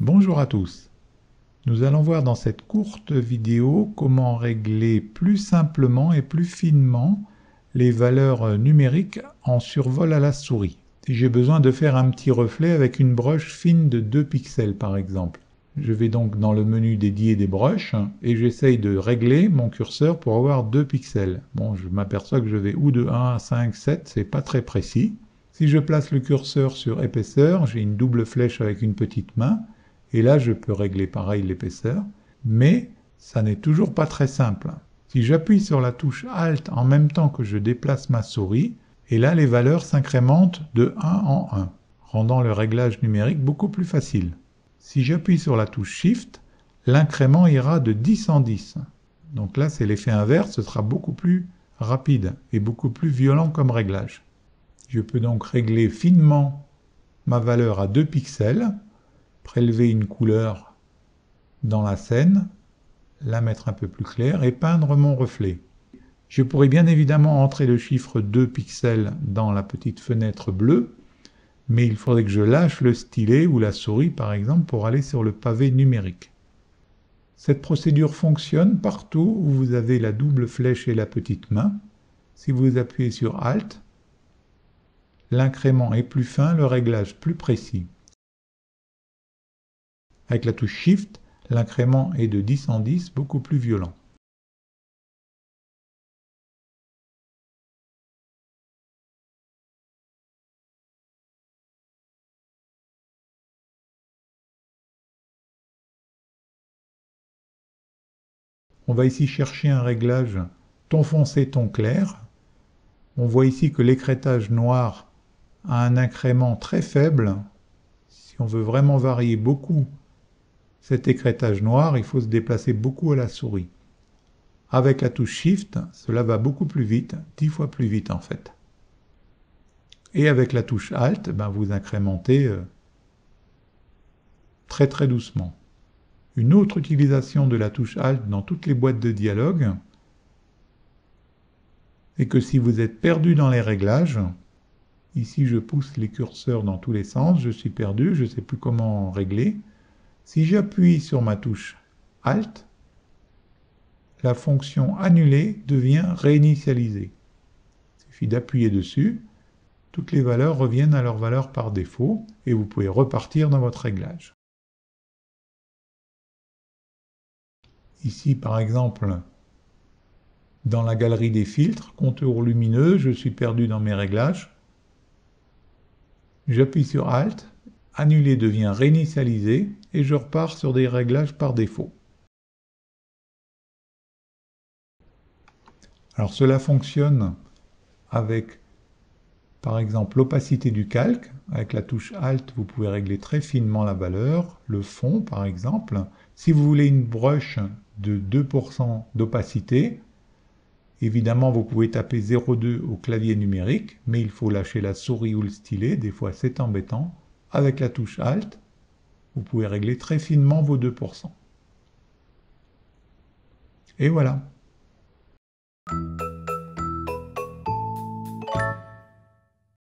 Bonjour à tous. Nous allons voir dans cette courte vidéo comment régler plus simplement et plus finement les valeurs numériques en survol à la souris. Si j'ai besoin de faire un petit reflet avec une broche fine de 2 pixels par exemple. Je vais donc dans le menu dédié des broches et j'essaye de régler mon curseur pour avoir 2 pixels. Bon, je m'aperçois que je vais ou de 1 à 5, 7, c'est pas très précis. Si je place le curseur sur épaisseur, j'ai une double flèche avec une petite main. Et là, je peux régler pareil l'épaisseur, mais ça n'est toujours pas très simple. Si j'appuie sur la touche Alt en même temps que je déplace ma souris, et là les valeurs s'incrémentent de 1 en 1, rendant le réglage numérique beaucoup plus facile. Si j'appuie sur la touche Shift, l'incrément ira de 10 en 10. Donc là, c'est l'effet inverse, ce sera beaucoup plus rapide et beaucoup plus violent comme réglage. Je peux donc régler finement ma valeur à 2 pixels, prélever une couleur dans la scène, la mettre un peu plus claire et peindre mon reflet. Je pourrais bien évidemment entrer le chiffre 2 pixels dans la petite fenêtre bleue, mais il faudrait que je lâche le stylet ou la souris par exemple pour aller sur le pavé numérique. Cette procédure fonctionne partout où vous avez la double flèche et la petite main. Si vous appuyez sur Alt, l'incrément est plus fin, le réglage plus précis. Avec la touche Shift, l'incrément est de 10 en 10, beaucoup plus violent. On va ici chercher un réglage ton foncé, ton clair. On voit ici que l'écrêtage noir a un incrément très faible. Si on veut vraiment varier beaucoup cet écrêtage noir, il faut se déplacer beaucoup à la souris. Avec la touche Shift, cela va beaucoup plus vite, 10 fois plus vite en fait. Et avec la touche Alt, vous incrémentez très très doucement. Une autre utilisation de la touche Alt dans toutes les boîtes de dialogue est que si vous êtes perdu dans les réglages, ici je pousse les curseurs dans tous les sens, je suis perdu, je ne sais plus comment régler. Si j'appuie sur ma touche Alt, la fonction annuler devient réinitialisée. Il suffit d'appuyer dessus, toutes les valeurs reviennent à leur valeur par défaut et vous pouvez repartir dans votre réglage. Ici par exemple, dans la galerie des filtres, contour lumineux, je suis perdu dans mes réglages. J'appuie sur Alt, annuler devient réinitialisé et je repars sur des réglages par défaut. Alors cela fonctionne avec par exemple l'opacité du calque. Avec la touche Alt, vous pouvez régler très finement la valeur, le fond par exemple. Si vous voulez une brush de 2% d'opacité, évidemment vous pouvez taper 0,2 au clavier numérique, mais il faut lâcher la souris ou le stylet, des fois c'est embêtant. Avec la touche Alt, vous pouvez régler très finement vos 2%. Et voilà.